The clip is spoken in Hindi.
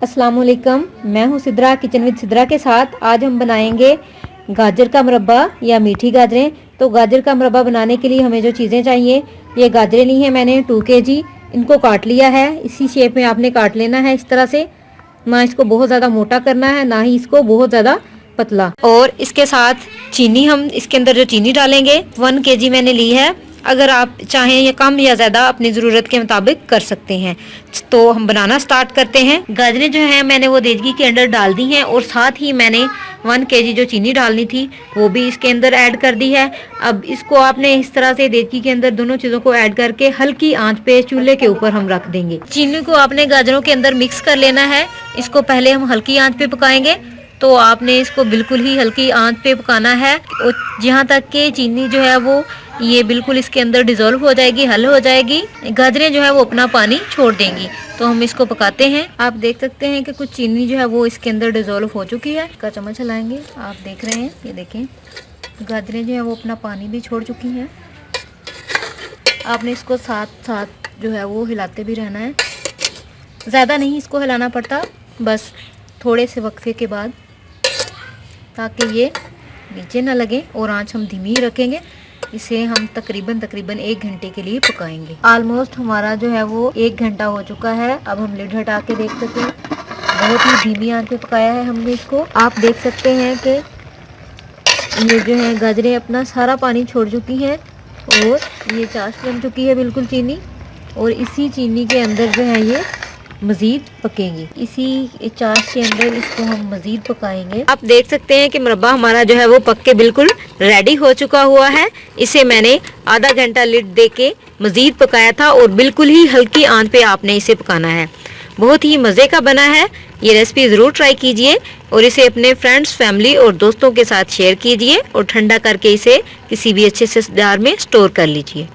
अस्सलामुअलैकुम, मैं हूँ सिद्रा किचन विद सिद्रा के साथ। आज हम बनाएंगे गाजर का मुरब्बा या मीठी गाजरें। तो गाजर का मुरब्बा बनाने के लिए हमें जो चीज़ें चाहिए, ये गाजरें ली हैं मैंने 2 kg। इनको काट लिया है, इसी शेप में आपने काट लेना है इस तरह से। ना इसको बहुत ज़्यादा मोटा करना है, ना ही इसको बहुत ज़्यादा पतला। और इसके साथ चीनी, हम इसके अंदर जो चीनी डालेंगे 1 kg मैंने ली है। अगर आप चाहें ये कम या ज़्यादा अपनी ज़रूरत के मुताबिक कर सकते हैं। तो हम बनाना स्टार्ट करते हैं। गाजरें जो हैं मैंने वो देचकी के अंदर डाल दी हैं और साथ ही मैंने 1 kg जो चीनी डालनी थी वो भी इसके अंदर ऐड कर दी है। अब इसको आपने इस तरह से देचकी के अंदर दोनों चीज़ों को ऐड करके हल्की आंच पे चूल्हे के ऊपर हम रख देंगे। चीनी को आपने गाजरों के अंदर मिक्स कर लेना है। इसको पहले हम हल्की आंच पे पकाएंगे, तो आपने इसको बिल्कुल ही हल्की आंच पे पकाना है और जहाँ तक कि चीनी जो है वो ये बिल्कुल इसके अंदर डिज़ोल्व हो जाएगी, हल हो जाएगी। गाजरें जो है वो अपना पानी छोड़ देंगी। तो हम इसको पकाते हैं। आप देख सकते हैं कि कुछ चीनी जो है वो इसके अंदर डिज़ोल्व हो चुकी है। इसका चम्मच हिलाएंगे, आप देख रहे हैं, ये देखें गाजरें जो है वो अपना पानी भी छोड़ चुकी हैं। आपने इसको साथ साथ जो है वो हिलाते भी रहना है, ज़्यादा नहीं इसको हिलाना पड़ता, बस थोड़े से वक्फे के बाद, ताकि ये नीचे ना लगे। और आंच हम धीमी रखेंगे। इसे हम तकरीबन 1 घंटे के लिए पकाएंगे। ऑलमोस्ट हमारा जो है वो 1 घंटा हो चुका है। अब हम लिड हटा के देख सकते हैं, बहुत ही धीमी आंच पे पकाया है हमने इसको। आप देख सकते हैं कि ये जो है गाजरें अपना सारा पानी छोड़ चुकी हैं और ये चाश बन चुकी है बिल्कुल चीनी। और इसी चीनी के अंदर जो है ये मज़ीद पकेंगी। इसी चाश के अंदर इसको हम मज़ीद पकाएंगे। आप देख सकते हैं कि मुरब्बा हमारा जो है वो पक के बिल्कुल रेडी हो चुका हुआ है। इसे मैंने आधा घंटा लिड दे के मज़ीद पकाया था और बिल्कुल ही हल्की आंच पे आपने इसे पकाना है। बहुत ही मज़े का बना है। ये रेसिपी ज़रूर ट्राई कीजिए और इसे अपने फ्रेंड्स, फैमिली और दोस्तों के साथ शेयर कीजिए और ठंडा करके इसे किसी भी अच्छे से जार में स्टोर कर लीजिए।